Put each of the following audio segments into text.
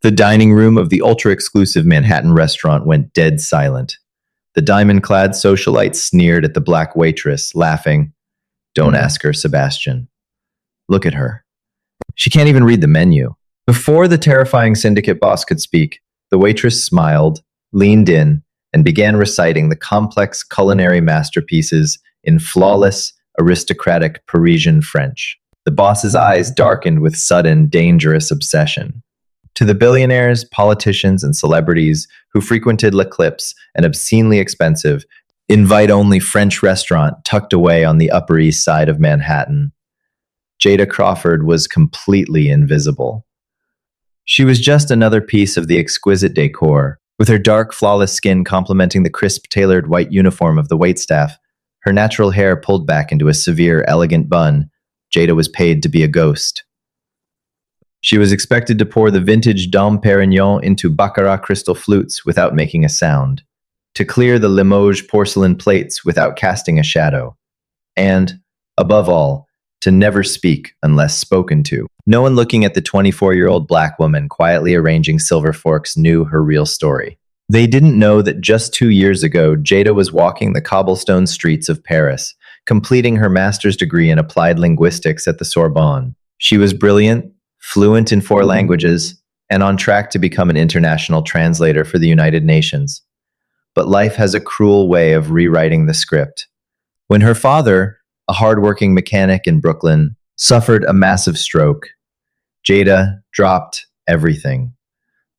The dining room of the ultra-exclusive Manhattan restaurant went dead silent. The diamond-clad socialite sneered at the black waitress, laughing. Don't ask her, Sebastian. Look at her. She can't even read the menu. Before the terrifying syndicate boss could speak, the waitress smiled, leaned in, and began reciting the complex culinary masterpieces in flawless, aristocratic Parisian French. The boss's eyes darkened with sudden, dangerous obsession. To the billionaires, politicians, and celebrities who frequented L'Eclipse, an obscenely expensive, invite-only French restaurant tucked away on the Upper East Side of Manhattan, Jada Crawford was completely invisible. She was just another piece of the exquisite decor, with her dark, flawless skin complementing the crisp, tailored white uniform of the waitstaff, her natural hair pulled back into a severe, elegant bun. Jada was paid to be a ghost. She was expected to pour the vintage Dom Perignon into Baccarat crystal flutes without making a sound, to clear the Limoges porcelain plates without casting a shadow, and, above all, to never speak unless spoken to. No one looking at the 24-year-old black woman quietly arranging silver forks knew her real story. They didn't know that just 2 years ago, Jada was walking the cobblestone streets of Paris, completing her master's degree in applied linguistics at the Sorbonne. She was brilliant, fluent in 4 languages, and on track to become an international translator for the United Nations. But life has a cruel way of rewriting the script. When her father, a hardworking mechanic in Brooklyn, suffered a massive stroke, Jada dropped everything.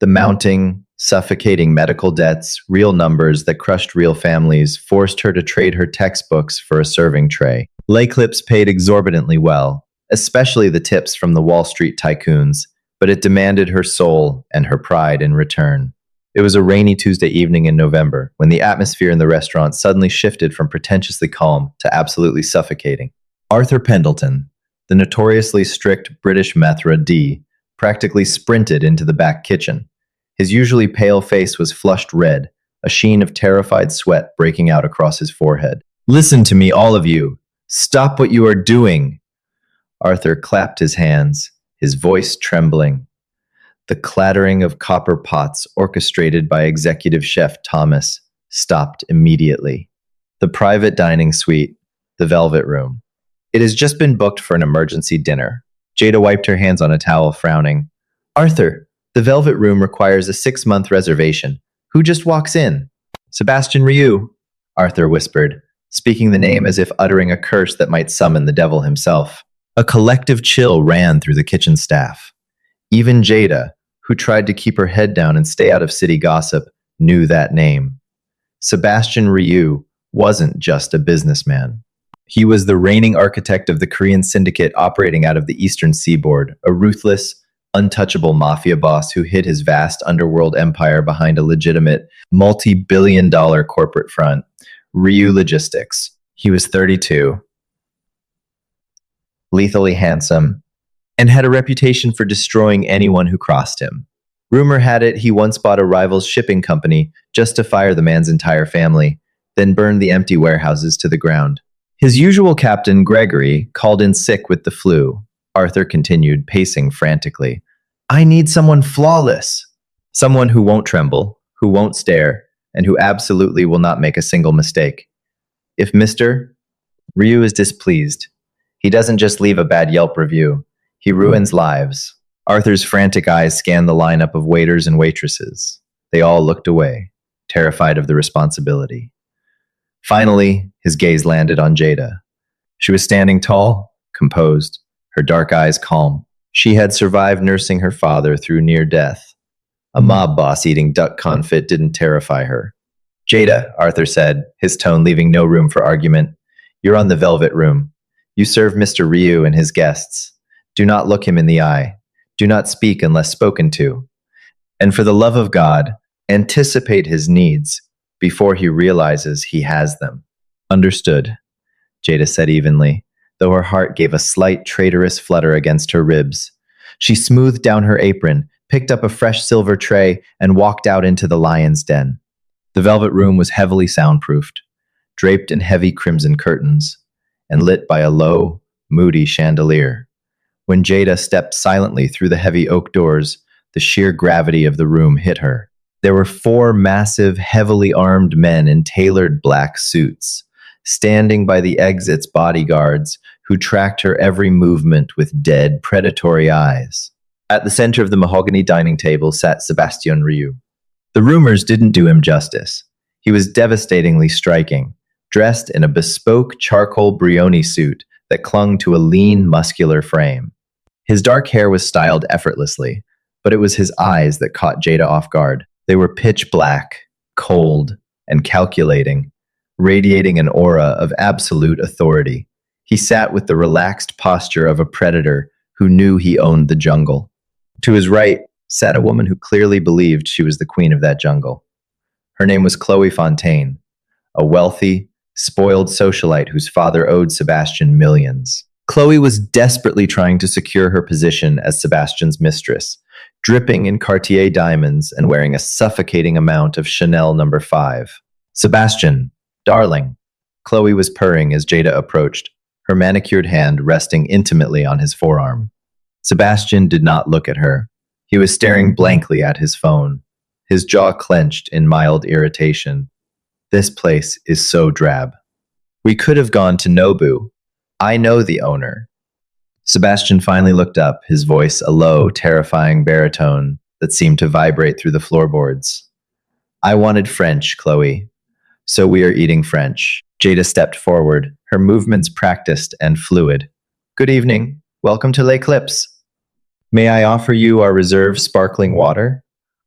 The mounting, suffocating medical debts, real numbers that crushed real families, forced her to trade her textbooks for a serving tray. L'Eclipse paid exorbitantly well, especially the tips from the Wall Street tycoons, but it demanded her soul and her pride in return. It was a rainy Tuesday evening in November when the atmosphere in the restaurant suddenly shifted from pretentiously calm to absolutely suffocating. Arthur Pendleton, the notoriously strict British maître d', practically sprinted into the back kitchen. His usually pale face was flushed red, a sheen of terrified sweat breaking out across his forehead. "Listen to me, all of you! Stop what you are doing!" Arthur clapped his hands, his voice trembling. The clattering of copper pots orchestrated by executive chef Thomas stopped immediately. The private dining suite, the Velvet Room. "It has just been booked for an emergency dinner." Jada wiped her hands on a towel, frowning. "Arthur, the Velvet Room requires a 6-month reservation. Who just walks in?" "Sebastian Rioux," Arthur whispered, speaking the name as if uttering a curse that might summon the devil himself. A collective chill ran through the kitchen staff. Even Jada, who tried to keep her head down and stay out of city gossip, knew that name. Sebastian Rioux wasn't just a businessman. He was the reigning architect of the Korean syndicate operating out of the eastern seaboard, a ruthless, untouchable mafia boss who hid his vast underworld empire behind a legitimate, multi-billion-dollar corporate front, Rioux Logistics. He was 32, lethally handsome, and had a reputation for destroying anyone who crossed him. Rumor had it he once bought a rival's shipping company just to fire the man's entire family, then burned the empty warehouses to the ground. His usual captain, Gregory, called in sick with the flu. Arthur continued, pacing frantically. "I need someone flawless. Someone who won't tremble, who won't stare, and who absolutely will not make a single mistake. If Mr. Rioux is displeased, he doesn't just leave a bad Yelp review. He ruins lives." Arthur's frantic eyes scanned the lineup of waiters and waitresses. They all looked away, terrified of the responsibility. Finally, his gaze landed on Jada. She was standing tall, composed, her dark eyes calm. She had survived nursing her father through near death. A mob boss eating duck confit didn't terrify her. "Jada," Arthur said, his tone leaving no room for argument, "you're on the Velvet Room. You serve Mr. Rioux and his guests. Do not look him in the eye. Do not speak unless spoken to. And for the love of God, anticipate his needs before he realizes he has them." "Understood," Jada said evenly, though her heart gave a slight traitorous flutter against her ribs. She smoothed down her apron, picked up a fresh silver tray, and walked out into the lion's den. The Velvet Room was heavily soundproofed, draped in heavy crimson curtains, and lit by a low, moody chandelier. When Jada stepped silently through the heavy oak doors, The sheer gravity of the room hit her. There were four massive, heavily armed men in tailored black suits, standing by the exit's bodyguards, who tracked her every movement with dead, predatory eyes. At the center of the mahogany dining table sat Sebastian Rioux. The rumors didn't do him justice. He was devastatingly striking, dressed in a bespoke charcoal Brioni suit that clung to a lean, muscular frame. His dark hair was styled effortlessly, but it was his eyes that caught Jada off guard. They were pitch black, cold, and calculating, radiating an aura of absolute authority. He sat with the relaxed posture of a predator who knew he owned the jungle. To his right sat a woman who clearly believed she was the queen of that jungle. Her name was Chloe Fontaine, a wealthy, spoiled socialite whose father owed Sebastian millions. Chloe was desperately trying to secure her position as Sebastian's mistress, dripping in Cartier diamonds and wearing a suffocating amount of Chanel No. 5. "Sebastian, darling," Chloe was purring as Jada approached, her manicured hand resting intimately on his forearm. Sebastian did not look at her. He was staring blankly at his phone, his jaw clenched in mild irritation. "This place is so drab. We could have gone to Nobu. I know the owner." Sebastian finally looked up, his voice a low, terrifying baritone that seemed to vibrate through the floorboards. "I wanted French, Chloe, so we are eating French." Jada stepped forward, her movements practiced and fluid. "Good evening. Welcome to L'Eclipse. May I offer you our reserve sparkling water?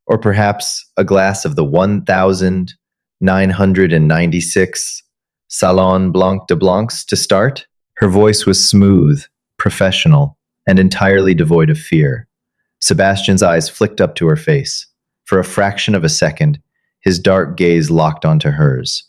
Or perhaps a glass of the 1996 Salon Blanc de Blancs to start?" Her voice was smooth, professional, and entirely devoid of fear. Sebastian's eyes flicked up to her face. For a fraction of a second, his dark gaze locked onto hers.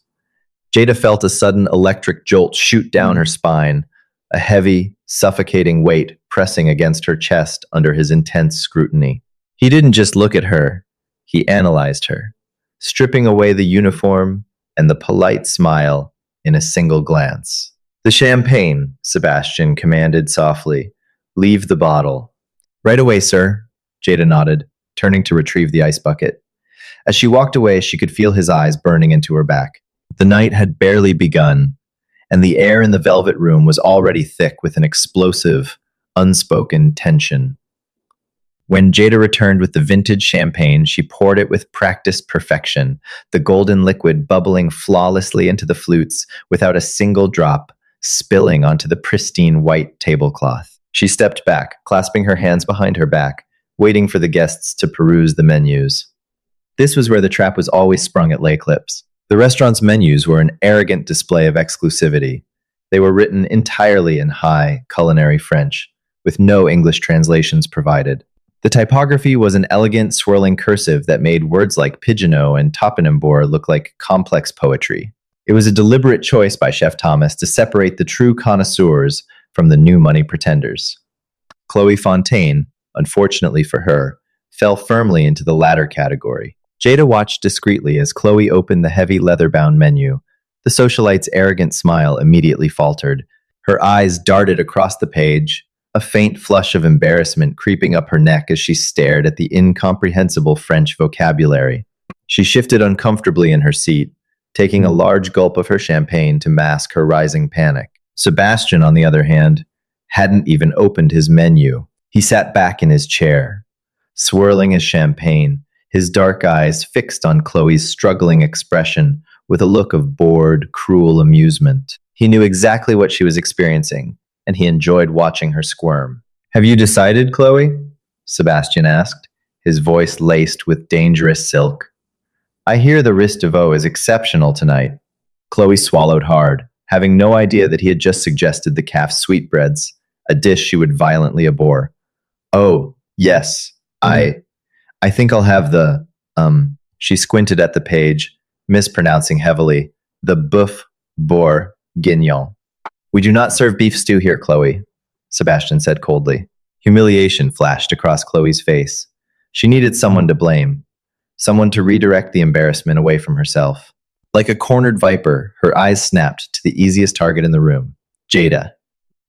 Jada felt a sudden electric jolt shoot down her spine, a heavy, suffocating weight pressing against her chest under his intense scrutiny. He didn't just look at her, he analyzed her, stripping away the uniform and the polite smile in a single glance. "The champagne," Sebastian commanded softly. "Leave the bottle." "Right away, sir," Jada nodded, turning to retrieve the ice bucket. As she walked away, she could feel his eyes burning into her back. The night had barely begun, and the air in the velvet room was already thick with an explosive, unspoken tension. When Jada returned with the vintage champagne, she poured it with practiced perfection, the golden liquid bubbling flawlessly into the flutes without a single drop spilling onto the pristine white tablecloth. She stepped back, clasping her hands behind her back, waiting for the guests to peruse the menus. This was where the trap was always sprung at L'Eclipse. The restaurant's menus were an arrogant display of exclusivity. They were written entirely in high culinary French, with no English translations provided. The typography was an elegant, swirling cursive that made words like pigeonneau and topinambour look like complex poetry. It was a deliberate choice by Chef Thomas to separate the true connoisseurs from the new money pretenders. Chloe Fontaine, unfortunately for her, fell firmly into the latter category. Jada watched discreetly as Chloe opened the heavy leather-bound menu. The socialite's arrogant smile immediately faltered. Her eyes darted across the page, a faint flush of embarrassment creeping up her neck as she stared at the incomprehensible French vocabulary. She shifted uncomfortably in her seat, taking a large gulp of her champagne to mask her rising panic. Sebastian, on the other hand, hadn't even opened his menu. He sat back in his chair, swirling his champagne, his dark eyes fixed on Chloe's struggling expression with a look of bored, cruel amusement. He knew exactly what she was experiencing, and he enjoyed watching her squirm. "Have you decided, Chloe?" Sebastian asked, his voice laced with dangerous silk. "I hear the riz de veau is exceptional tonight." Chloe swallowed hard, having no idea that he had just suggested the calf's sweetbreads, a dish she would violently abhor. "Oh, yes, I think I'll have the, she squinted at the page, mispronouncing heavily, the boeuf bourguignon. "We do not serve beef stew here, Chloe," Sebastian said coldly. Humiliation flashed across Chloe's face. She needed someone to blame, someone to redirect the embarrassment away from herself. Like a cornered viper, her eyes snapped to the easiest target in the room, Jada.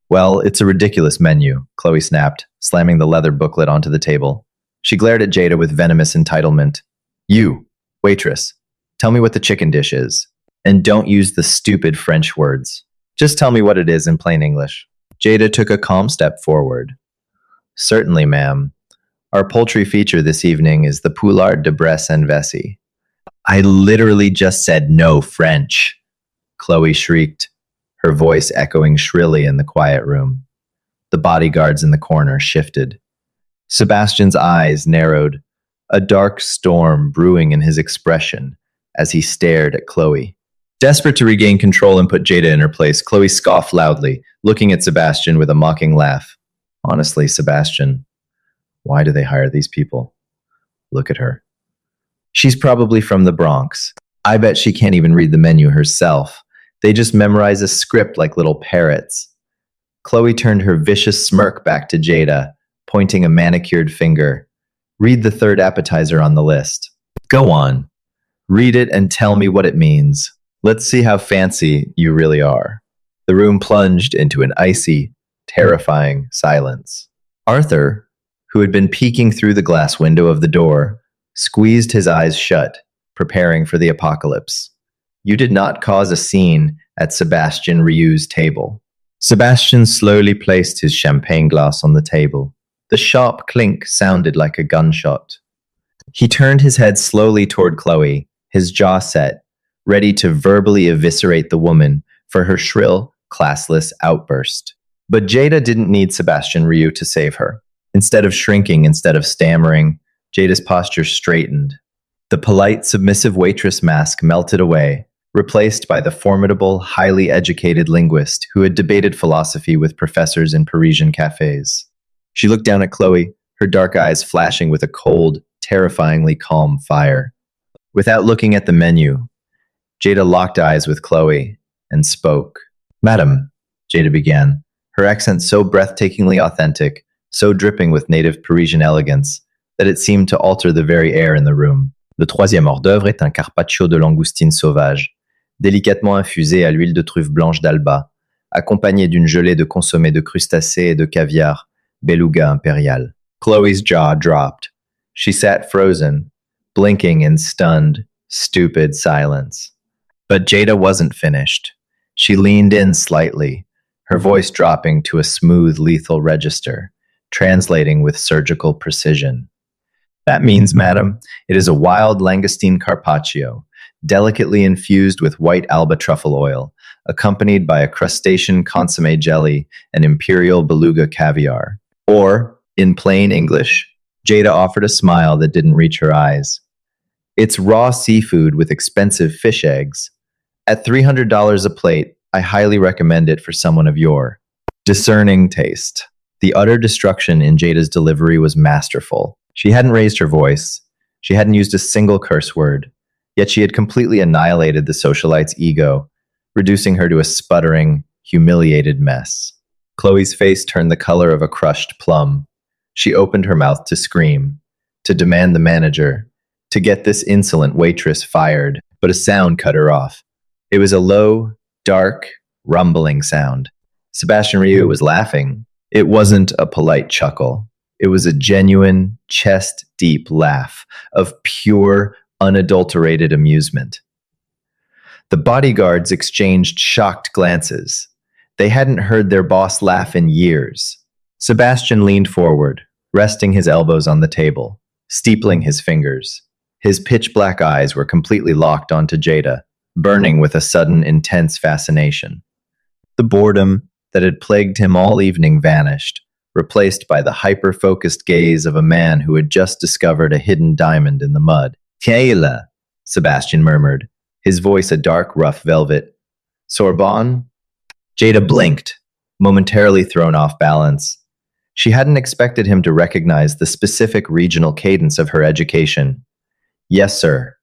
"Well, it's a ridiculous menu," Chloe snapped, slamming the leather booklet onto the table. She glared at Jada with venomous entitlement. You, waitress, tell me what the chicken dish is. And don't use the stupid French words. Just tell me what it is in plain English. Jada took a calm step forward. Certainly, ma'am. Our poultry feature this evening is the poulard de Bresse and Vessie. I literally just said no French, Chloe shrieked, her voice echoing shrilly in the quiet room. The bodyguards in the corner shifted. Sebastian's eyes narrowed, a dark storm brewing in his expression as he stared at Chloe. Desperate to regain control and put Jada in her place, Chloe scoffed loudly, looking at Sebastian with a mocking laugh. Honestly, Sebastian, why do they hire these people? Look at her. She's probably from the Bronx. I bet she can't even read the menu herself. They just memorize a script like little parrots. Chloe turned her vicious smirk back to Jada, pointing a manicured finger. Read the third appetizer on the list. Go on. Read it and tell me what it means. Let's see how fancy you really are. The room plunged into an icy, terrifying silence. Arthur, who had been peeking through the glass window of the door, squeezed his eyes shut, preparing for the apocalypse. You did not cause a scene at Sebastian Rieu's table. Sebastian slowly placed his champagne glass on the table. The sharp clink sounded like a gunshot. He turned his head slowly toward Chloe, his jaw set, ready to verbally eviscerate the woman for her shrill, classless outburst. But Jada didn't need Sebastian Rieu to save her. Instead of shrinking, instead of stammering, Jada's posture straightened. The polite, submissive waitress mask melted away, replaced by the formidable, highly educated linguist who had debated philosophy with professors in Parisian cafes. She looked down at Chloe, her dark eyes flashing with a cold, terrifyingly calm fire. Without looking at the menu, Jada locked eyes with Chloe and spoke. Madam, Jada began, her accent so breathtakingly authentic, so dripping with native Parisian elegance, that it seemed to alter the very air in the room. Le troisième hors d'œuvre est un carpaccio de langoustine sauvage, délicatement infusé à l'huile de truffe blanche d'Alba, accompagné d'une gelée de consommé de crustacés et de caviar, beluga impérial. Chloe's jaw dropped. She sat frozen, blinking in stunned, stupid silence. But Jada wasn't finished. She leaned in slightly, her voice dropping to a smooth, lethal register, translating with surgical precision. That means, madam, it is a wild langoustine carpaccio, delicately infused with white Alba truffle oil, accompanied by a crustacean consommé jelly and imperial beluga caviar. Or, in plain English, Jada offered a smile that didn't reach her eyes. It's raw seafood with expensive fish eggs. At $300 a plate, I highly recommend it for someone of your discerning taste. The utter destruction in Jada's delivery was masterful. She hadn't raised her voice. She hadn't used a single curse word. Yet she had completely annihilated the socialite's ego, reducing her to a sputtering, humiliated mess. Chloe's face turned the color of a crushed plum. She opened her mouth to scream, to demand the manager, to get this insolent waitress fired, but a sound cut her off. It was a low, dark, rumbling sound. Sebastian Rieu was laughing. It wasn't a polite chuckle. It was a genuine, chest-deep laugh of pure, unadulterated amusement. The bodyguards exchanged shocked glances. They hadn't heard their boss laugh in years. Sebastian leaned forward, resting his elbows on the table, steepling his fingers. His pitch-black eyes were completely locked onto Jada, burning with a sudden, intense fascination. The boredom that had plagued him all evening vanished, replaced by the hyper-focused gaze of a man who had just discovered a hidden diamond in the mud. Kayla, Sebastian murmured, his voice a dark, rough velvet. Sorbonne? Jada blinked, momentarily thrown off balance. She hadn't expected him to recognize the specific regional cadence of her education. Yes, sir.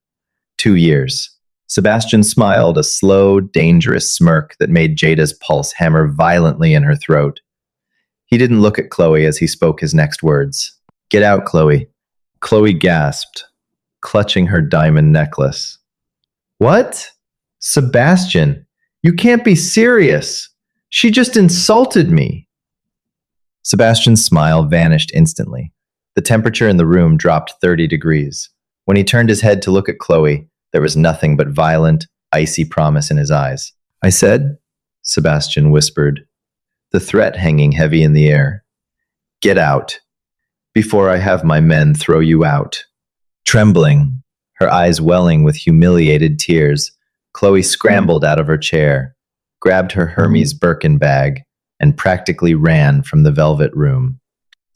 2 years. Sebastian smiled, a slow, dangerous smirk that made Jada's pulse hammer violently in her throat. He didn't look at Chloe as he spoke his next words. Get out, Chloe. Chloe gasped, clutching her diamond necklace. What? Sebastian, you can't be serious. She just insulted me. Sebastian's smile vanished instantly. The temperature in the room dropped 30 degrees. When he turned his head to look at Chloe, there was nothing but violent, icy promise in his eyes. I said, Sebastian whispered, the threat hanging heavy in the air. Get out, before I have my men throw you out. Trembling, her eyes welling with humiliated tears, Chloe scrambled out of her chair, grabbed her Hermes Birkin bag, and practically ran from the velvet room.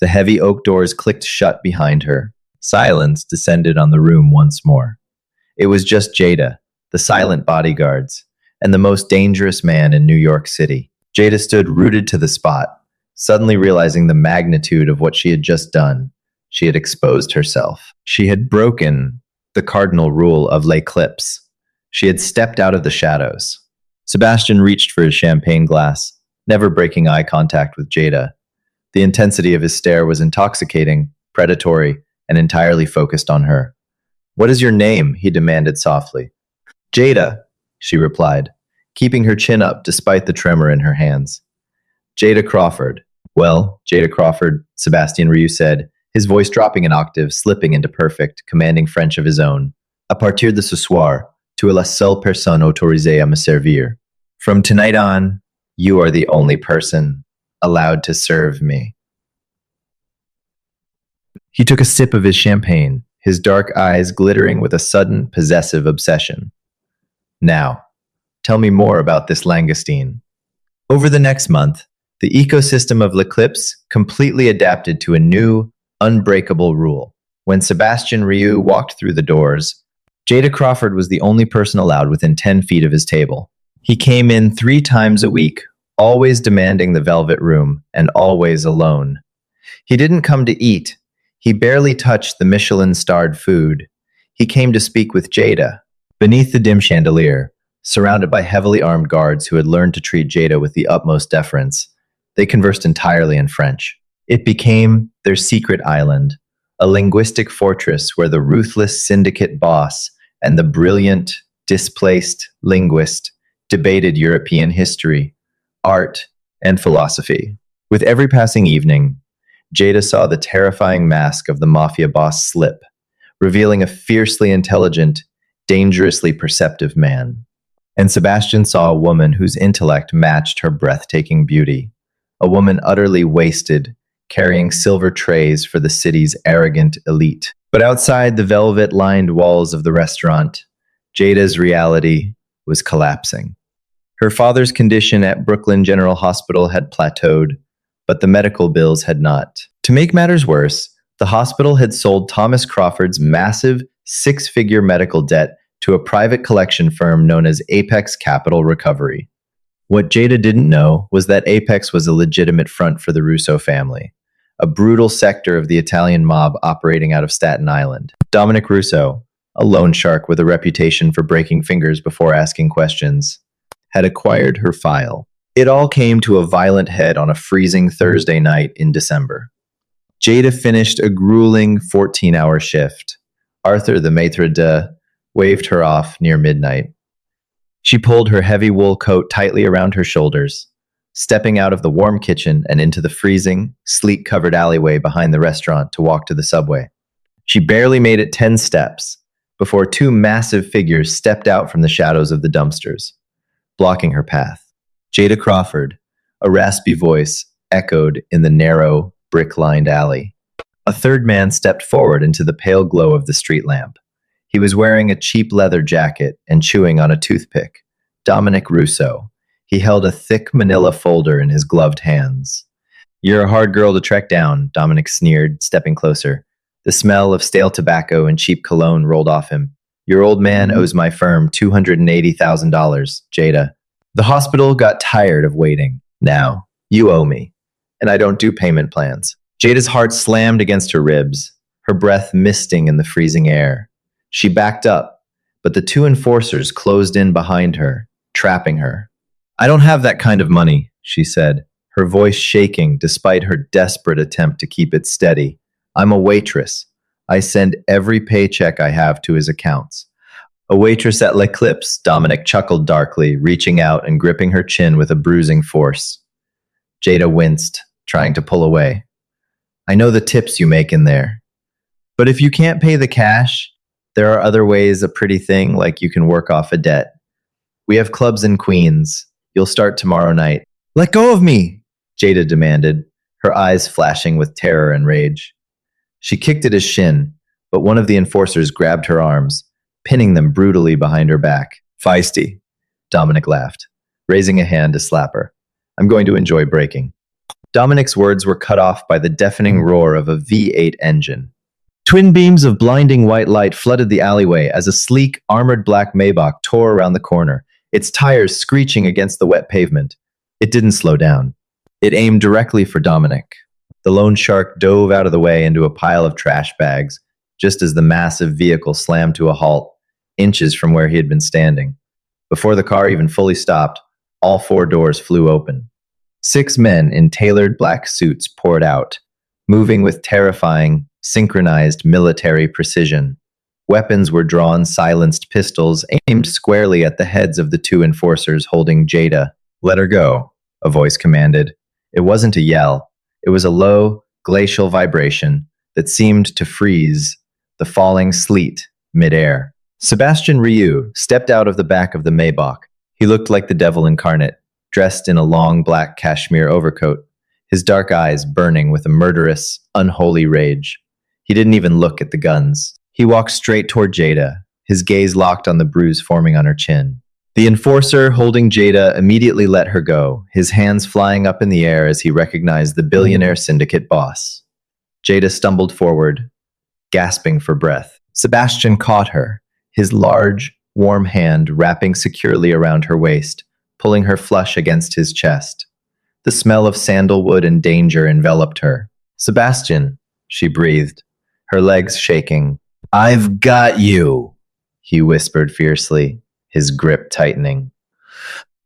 The heavy oak doors clicked shut behind her. Silence descended on the room once more. It was just Jada, the silent bodyguards, and the most dangerous man in New York City. Jada stood rooted to the spot, suddenly realizing the magnitude of what she had just done. She had exposed herself. She had broken the cardinal rule of l'éclipse. She had stepped out of the shadows. Sebastian reached for his champagne glass, never breaking eye contact with Jada. The intensity of his stare was intoxicating, predatory, and entirely focused on her. What is your name? He demanded softly. Jada, she replied, keeping her chin up despite the tremor in her hands. Jada Crawford. Well, Jada Crawford, Sebastian Ryu said, his voice dropping an octave, slipping into perfect, commanding French of his own. À partir de ce soir, tu es la seule personne autorisée à me servir. From tonight on, you are the only person allowed to serve me. He took a sip of his champagne, his dark eyes glittering with a sudden, possessive obsession. Now, tell me more about this langoustine. Over the next month, the ecosystem of L'Eclipse completely adapted to a new, unbreakable rule. When Sebastian Ryu walked through the doors, Jada Crawford was the only person allowed within 10 feet of his table. He came in 3 times a week, always demanding the velvet room, and always alone. He didn't come to eat. He barely touched the Michelin-starred food. He came to speak with Jada. Beneath the dim chandelier, surrounded by heavily armed guards who had learned to treat Jada with the utmost deference, they conversed entirely in French. It became their secret island, a linguistic fortress where the ruthless syndicate boss and the brilliant, displaced linguist debated European history, art, and philosophy. With every passing evening, Jada saw the terrifying mask of the Mafia boss slip, revealing a fiercely intelligent, dangerously perceptive man. And Sebastian saw a woman whose intellect matched her breathtaking beauty, a woman utterly wasted, carrying silver trays for the city's arrogant elite. But outside the velvet-lined walls of the restaurant, Jada's reality was collapsing. Her father's condition at Brooklyn General Hospital had plateaued, but the medical bills had not. To make matters worse, the hospital had sold Thomas Crawford's massive 6-figure medical debt to a private collection firm known as Apex Capital Recovery. What Jada didn't know was that Apex was a legitimate front for the Russo family, a brutal sector of the Italian mob operating out of Staten Island. Dominic Russo, a loan shark with a reputation for breaking fingers before asking questions, had acquired her file. It all came to a violent head on a freezing Thursday night in December. Jada finished a grueling 14-hour shift. Arthur, the maitre d' waved her off near midnight. She pulled her heavy wool coat tightly around her shoulders, stepping out of the warm kitchen and into the freezing, sleet-covered alleyway behind the restaurant to walk to the subway. She barely made it 10 steps before 2 massive figures stepped out from the shadows of the dumpsters, blocking her path. Jada Crawford, a raspy voice, echoed in the narrow, brick-lined alley. A third man stepped forward into the pale glow of the street lamp. He was wearing a cheap leather jacket and chewing on a toothpick. Dominic Russo. He held a thick manila folder in his gloved hands. You're a hard girl to track down, Dominic sneered, stepping closer. The smell of stale tobacco and cheap cologne rolled off him. Your old man owes my firm $280,000, Jada. The hospital got tired of waiting. Now, you owe me. And I don't do payment plans. Jada's heart slammed against her ribs, her breath misting in the freezing air. She backed up, but the 2 enforcers closed in behind her, trapping her. I don't have that kind of money, she said, her voice shaking despite her desperate attempt to keep it steady. I'm a waitress. I send every paycheck I have to his accounts. A waitress at L'Eclipse, Dominic chuckled darkly, reaching out and gripping her chin with a bruising force. Jada winced, trying to pull away. I know the tips you make in there. But if you can't pay the cash, there are other ways a pretty thing like you can work off a debt. We have clubs in Queens. You'll start tomorrow night. Let go of me, Jada demanded, her eyes flashing with terror and rage. She kicked at his shin, but one of the enforcers grabbed her arms, pinning them brutally behind her back. Feisty, Dominic laughed, raising a hand to slap her. I'm going to enjoy breaking. Dominic's words were cut off by the deafening roar of a V8 engine. Twin beams of blinding white light flooded the alleyway as a sleek, armored black Maybach tore around the corner, its tires screeching against the wet pavement. It didn't slow down. It aimed directly for Dominic. The loan shark dove out of the way into a pile of trash bags, just as the massive vehicle slammed to a halt, inches from where he had been standing. Before the car even fully stopped, all four doors flew open. 6 men in tailored black suits poured out, moving with terrifying, synchronized military precision. Weapons were drawn, silenced pistols aimed squarely at the heads of the 2 enforcers holding Jada. Let her go, a voice commanded. It wasn't a yell. It was a low, glacial vibration that seemed to freeze the falling sleet midair. Sebastian Ryu stepped out of the back of the Maybach. He looked like the devil incarnate, dressed in a long black cashmere overcoat, his dark eyes burning with a murderous, unholy rage. He didn't even look at the guns. He walked straight toward Jada, his gaze locked on the bruise forming on her chin. The enforcer holding Jada immediately let her go, his hands flying up in the air as he recognized the billionaire syndicate boss. Jada stumbled forward, gasping for breath. Sebastian caught her, his large, warm hand wrapping securely around her waist, pulling her flush against his chest. The smell of sandalwood and danger enveloped her. Sebastian, she breathed, her legs shaking. I've got you, he whispered fiercely, his grip tightening.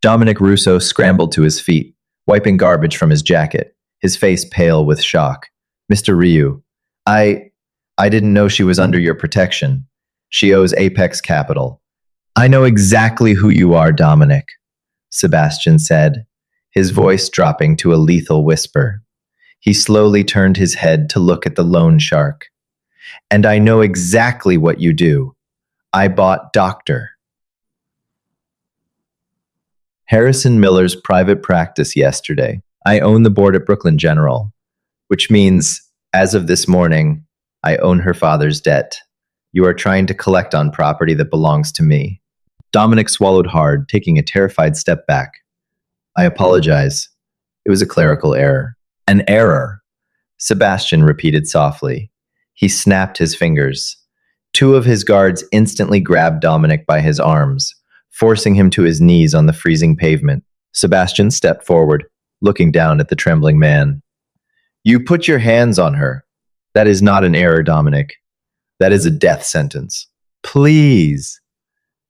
Dominic Russo scrambled to his feet, wiping garbage from his jacket, his face pale with shock. Mr. Ryu, I didn't know she was under your protection. She owes Apex Capital. I know exactly who you are, Dominic, Sebastian said, his voice dropping to a lethal whisper. He slowly turned his head to look at the loan shark. And I know exactly what you do. I bought Dr. Harrison Miller's private practice yesterday. I own the board at Brooklyn General, which means, as of this morning, I own her father's debt. You are trying to collect on property that belongs to me. Dominic swallowed hard, taking a terrified step back. I apologize. It was a clerical error. An error, Sebastian repeated softly. He snapped his fingers. 2 of his guards instantly grabbed Dominic by his arms, forcing him to his knees on the freezing pavement. Sebastian stepped forward, looking down at the trembling man. You put your hands on her. That is not an error, Dominic. That is a death sentence. Please,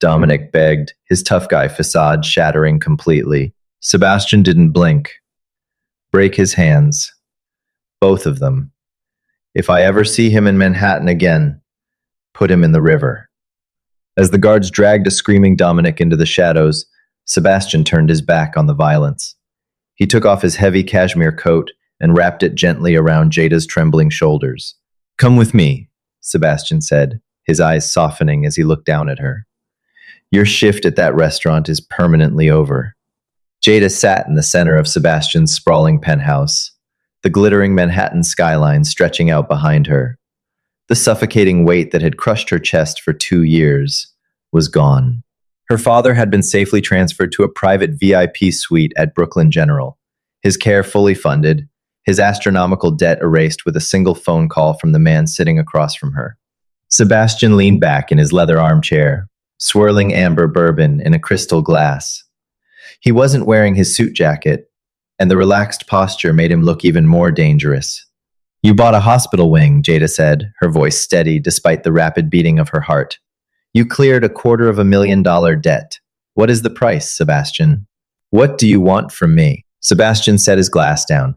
Dominic begged, his tough guy facade shattering completely. Sebastian didn't blink. Break his hands. Both of them. If I ever see him in Manhattan again, put him in the river. As the guards dragged a screaming Dominic into the shadows, Sebastian turned his back on the violence. He took off his heavy cashmere coat and wrapped it gently around Jada's trembling shoulders. Come with me, Sebastian said, his eyes softening as he looked down at her. Your shift at that restaurant is permanently over. Jada sat in the center of Sebastian's sprawling penthouse, the glittering Manhattan skyline stretching out behind her. The suffocating weight that had crushed her chest for 2 years was gone. Her father had been safely transferred to a private VIP suite at Brooklyn General, his care fully funded, his astronomical debt erased with a single phone call from the man sitting across from her. Sebastian leaned back in his leather armchair, swirling amber bourbon in a crystal glass. He wasn't wearing his suit jacket, and the relaxed posture made him look even more dangerous. You bought a hospital wing, Jada said, her voice steady despite the rapid beating of her heart. You cleared $250,000 debt. What is the price, Sebastian? What do you want from me? Sebastian set his glass down.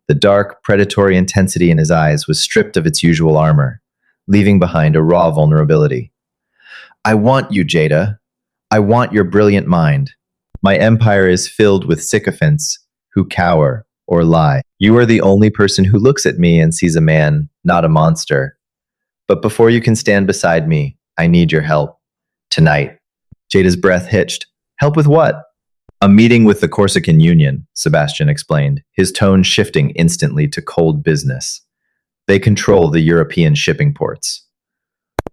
The dark, predatory intensity in his eyes was stripped of its usual armor, leaving behind a raw vulnerability. I want you, Jada. I want your brilliant mind. My empire is filled with sycophants who cower or lie. You are the only person who looks at me and sees a man, not a monster. But before you can stand beside me, I need your help. Tonight. Jada's breath hitched. Help with what? A meeting with the Corsican Union, Sebastian explained, his tone shifting instantly to cold business. They control the European shipping ports.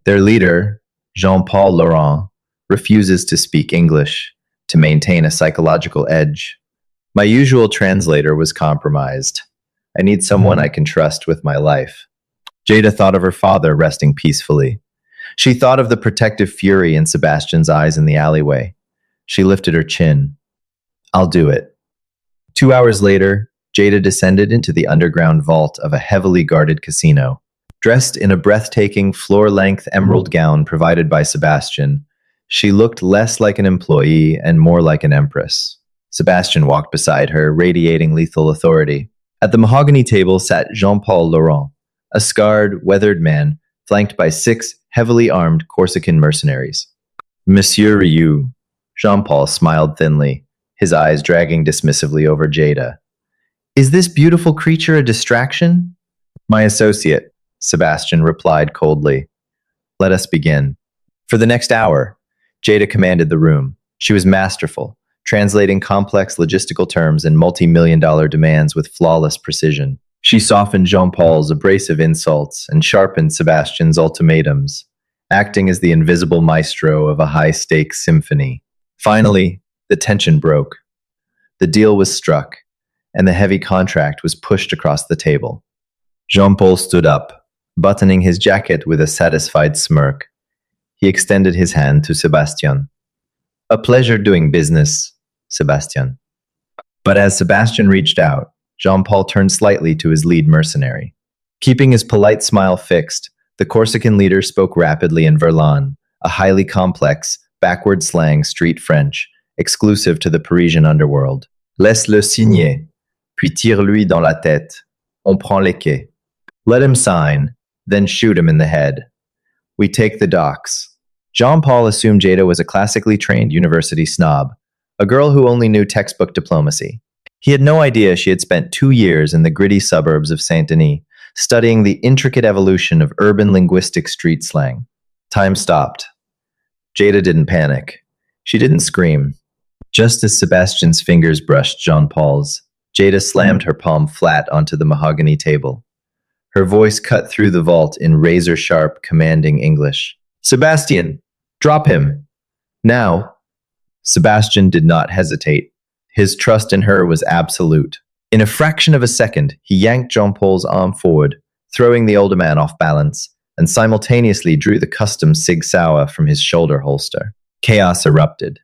Their leader, Jean-Paul Laurent, refuses to speak English to maintain a psychological edge. My usual translator was compromised. I need someone I can trust with my life. Jada thought of her father resting peacefully. She thought of the protective fury in Sebastian's eyes in the alleyway. She lifted her chin. I'll do it. 2 hours later, Jada descended into the underground vault of a heavily guarded casino. Dressed in a breathtaking floor-length emerald gown provided by Sebastian, she looked less like an employee and more like an empress. Sebastian walked beside her, radiating lethal authority. At the mahogany table sat Jean-Paul Laurent, a scarred, weathered man flanked by 6 heavily armed Corsican mercenaries. Monsieur Rioux, Jean-Paul smiled thinly, his eyes dragging dismissively over Jada. Is this beautiful creature a distraction? My associate, Sebastian replied coldly. Let us begin. For the next hour, Jada commanded the room. She was masterful, translating complex logistical terms and multi-million-dollar demands with flawless precision. She softened Jean-Paul's abrasive insults and sharpened Sebastian's ultimatums, acting as the invisible maestro of a high-stakes symphony. Finally, the tension broke. The deal was struck, and the heavy contract was pushed across the table. Jean-Paul stood up, buttoning his jacket with a satisfied smirk. He extended his hand to Sebastian. A pleasure doing business, Sebastian. But as Sebastian reached out, Jean-Paul turned slightly to his lead mercenary. Keeping his polite smile fixed, the Corsican leader spoke rapidly in Verlan, a highly complex, backward slang street French, exclusive to the Parisian underworld. Laisse-le signer, puis tire-lui dans la tête. On prend les quais. Let him sign, then shoot him in the head. We take the docks. Jean-Paul assumed Jada was a classically trained university snob, a girl who only knew textbook diplomacy. He had no idea she had spent 2 years in the gritty suburbs of Saint-Denis, studying the intricate evolution of urban linguistic street slang. Time stopped. Jada didn't panic. She didn't scream. Just as Sebastian's fingers brushed Jean-Paul's, Jada slammed her palm flat onto the mahogany table. Her voice cut through the vault in razor-sharp, commanding English. Sebastian, drop him. Now. Sebastian did not hesitate. His trust in her was absolute. In a fraction of a second, he yanked Jean-Paul's arm forward, throwing the older man off balance, and simultaneously drew the custom Sig Sauer from his shoulder holster. Chaos erupted.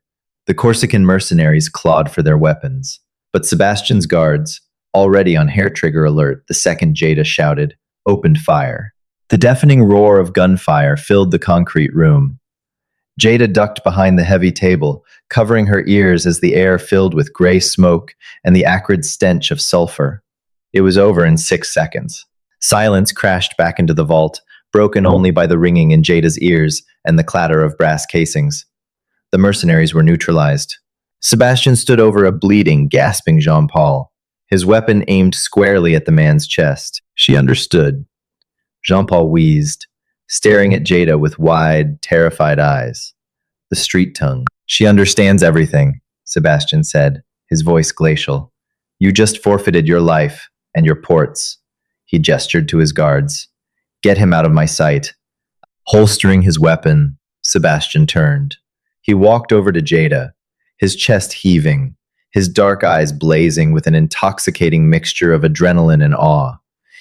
The Corsican mercenaries clawed for their weapons, but Sebastian's guards, already on hair-trigger alert the second Jada shouted, opened fire. The deafening roar of gunfire filled the concrete room. Jada ducked behind the heavy table, covering her ears as the air filled with gray smoke and the acrid stench of sulfur. It was over in 6 seconds. Silence crashed back into the vault, broken only by the ringing in Jada's ears and the clatter of brass casings. The mercenaries were neutralized. Sebastian stood over a bleeding, gasping Jean-Paul, his weapon aimed squarely at the man's chest. She understood. Jean-Paul wheezed, staring at Jada with wide, terrified eyes. The street tongue. She understands everything, Sebastian said, his voice glacial. You just forfeited your life and your ports. He gestured to his guards. Get him out of my sight. Holstering his weapon, Sebastian turned. He walked over to Jada, his chest heaving, his dark eyes blazing with an intoxicating mixture of adrenaline and awe.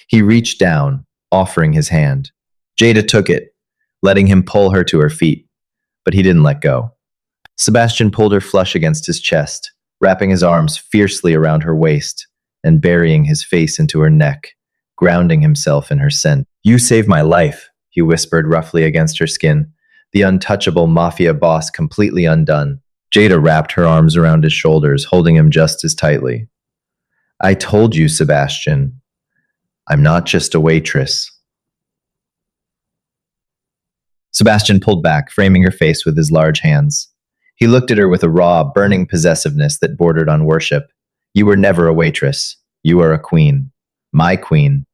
He reached down, offering his hand. Jada took it, letting him pull her to her feet, but he didn't let go. Sebastian pulled her flush against his chest, wrapping his arms fiercely around her waist and burying his face into her neck, grounding himself in her scent. You saved my life, he whispered roughly against her skin, the untouchable Mafia boss completely undone. Jada wrapped her arms around his shoulders, holding him just as tightly. I told you, Sebastian. I'm not just a waitress. Sebastian pulled back, framing her face with his large hands. He looked at her with a raw, burning possessiveness that bordered on worship. You were never a waitress. You are a queen, my queen.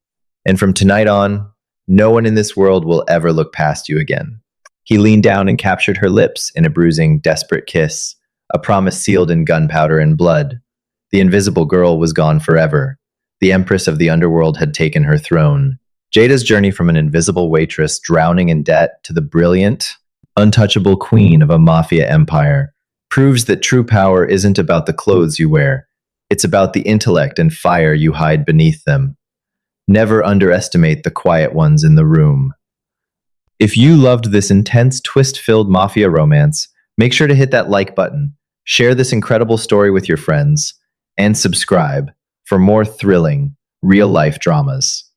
And from tonight on, no one in this world will ever look past you again. He leaned down and captured her lips in a bruising, desperate kiss, a promise sealed in gunpowder and blood. The invisible girl was gone forever. The empress of the underworld had taken her throne. Jada's journey from an invisible waitress drowning in debt to the brilliant, untouchable queen of a mafia empire proves that true power isn't about the clothes you wear. It's about the intellect and fire you hide beneath them. Never underestimate the quiet ones in the room. If you loved this intense, twist-filled mafia romance, make sure to hit that like button, share this incredible story with your friends, and subscribe for more thrilling, real-life dramas.